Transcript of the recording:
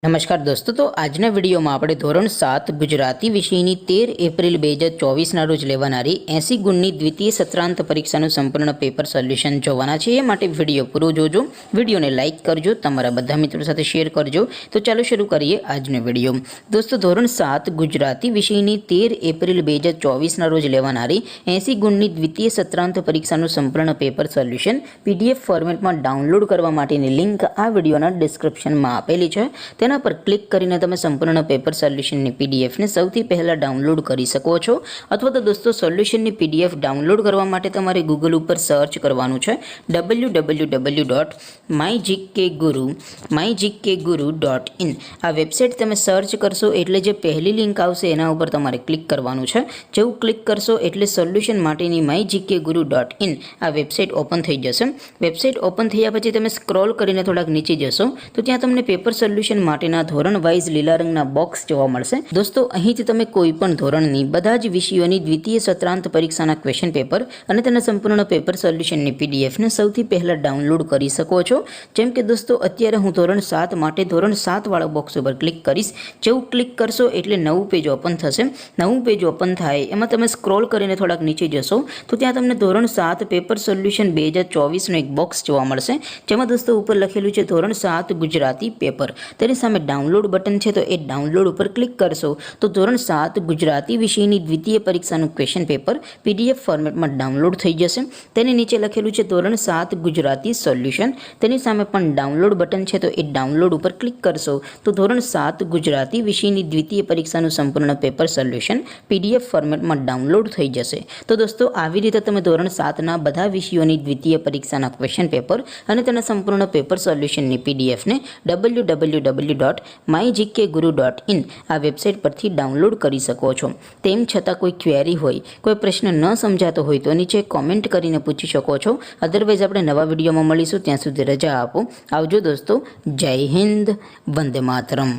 नमस्कार दोस्तों, तो आजना विडियो में આપણે ધોરણ 7 ગુજરાતી વિષયની 13 એપ્રિલ 2024 ના રોજ લેવાનારી 80 ગુણની દ્વિતીય સત્રાંત પરીક્ષાનું સંપૂર્ણ પેપર સોલ્યુશન જોવાના છે। એ માટે વિડિયો પૂરો જોજો, વિડિયોને લાઈક કરજો, તમારા બધા મિત્રો સાથે શેર કરજો। તો ચાલો શરૂ કરીએ આજનો વિડિયો। દોસ્તો, ધોરણ 7 ગુજરાતી વિષયની 13 એપ્રિલ 2024 ના રોજ લેવાનારી 80 ગુણની દ્વિતીય સત્રાંત પરીક્ષાનું સંપૂર્ણ પેપર સોલ્યુશન PDF ફોર્મેટમાં ડાઉનલોડ કરવા માટેની લિંક આ વિડિયોના ડિસ્ક્રિપ્શનમાં આપેલી છે। તેના પર ક્લિક કરીને તમે સંપૂર્ણ પેપર સોલ્યુશનની PDF ને સૌથી પહેલા ડાઉનલોડ કરી શકો છો। અથવા તો દોસ્તો, સોલ્યુશનની PDF ડાઉનલોડ કરવા માટે તમારે ગૂગલ ઉપર સર્ચ કરવાનું છે www.mygkguru.in। આ વેબસાઇટ તમે સર્ચ કરશો એટલે જે પહેલી લિંક આવશે એના ઉપર તમારે ક્લિક કરવાનું છે। જેવું ક્લિક કરશો એટલે સોલ્યુશન માટેની mygkguru.in આ વેબસાઇટ ઓપન થઈ જશે। વેબસાઇટ ઓપન થયા પછી તમે સ્ક્રોલ કરીને થોડાક નીચે જશો તો ત્યાં તમને પેપર સોલ્યુશન માટેના ધોરણ વાઇઝ લીલા રંગના બોક્સ જોવા મળશે। દોસ્તો, અહીંથી તમે કોઈ પણ ધોરણની બધા જ વિષયોની દ્વિતીય સત્રાંત પરીક્ષાના ક્વેશ્ચન પેપર અને તેના સંપૂર્ણ પેપર સોલ્યુશનની PDF ને સૌથી પહેલા ડાઉનલોડ કરી શકો છો। જેમ કે દોસ્તો, અત્યારે હું ધોરણ 7 માટે ધોરણ 7 વાળા બોક્સ ઉપર ક્લિક કરીશ। જેવું ક્લિક કરશો એટલે નવું પેજ ઓપન થશે। નવું પેજ ઓપન થાય એમાં તમે સ્ક્રોલ કરીને થોડાક નીચે જશો તો ત્યાં તમને ધોરણ 7 પેપર સોલ્યુશન 2024 નો એક બોક્સ જોવા મળશે। જેમાં દોસ્તો ઉપર લખેલું છે ધોરણ 7 ગુજરાતી પેપર। તેની સામે ડાઉનલોડ બટન છે, તો એ ડાઉનલોડ ઉપર ક્લિક કરશો તો ધોરણ 7 ગુજરાતી વિષયની દ્વિતીય પરીક્ષાનું ક્વેશ્ચન પેપર PDF ફોર્મેટમાં ડાઉનલોડ થઈ જશે। તેની નીચે લખેલું છે ધોરણ 7 ગુજરાતી સોલ્યુશન। તેની સામે પણ ડાઉનલોડ બટન છે, તો એ ડાઉનલોડ ઉપર ક્લિક કરશો તો ધોરણ 7 ગુજરાતી વિષયની દ્વિતીય પરીક્ષાનું સંપૂર્ણ પેપર સોલ્યુશન PDF ફોર્મેટમાં ડાઉનલોડ થઈ જશે। તો દોસ્તો, આવી રીતે તમે ધોરણ 7ના બધા વિષયોની દ્વિતીય પરીક્ષાના ક્વેશ્ચન પેપર અને તેના સંપૂર્ણ પેપર સોલ્યુશનની PDF ને www.mygkguru.in આ વેબસાઇટ પરથી ડાઉનલોડ કરી શકો છો। તેમ છતાં કોઈ ક્વેરી હોય, કોઈ પ્રશ્ન ન સમજાતો હોય તો નીચે કોમેન્ટ કરીને પૂછી શકો છો। અધરવાઇઝ આપણે નવા વિડીયોમાં મળીશું, ત્યાં સુધી રજા આપો। આવજો દોસ્તો, જય હિન્દ, વંદે માતરમ।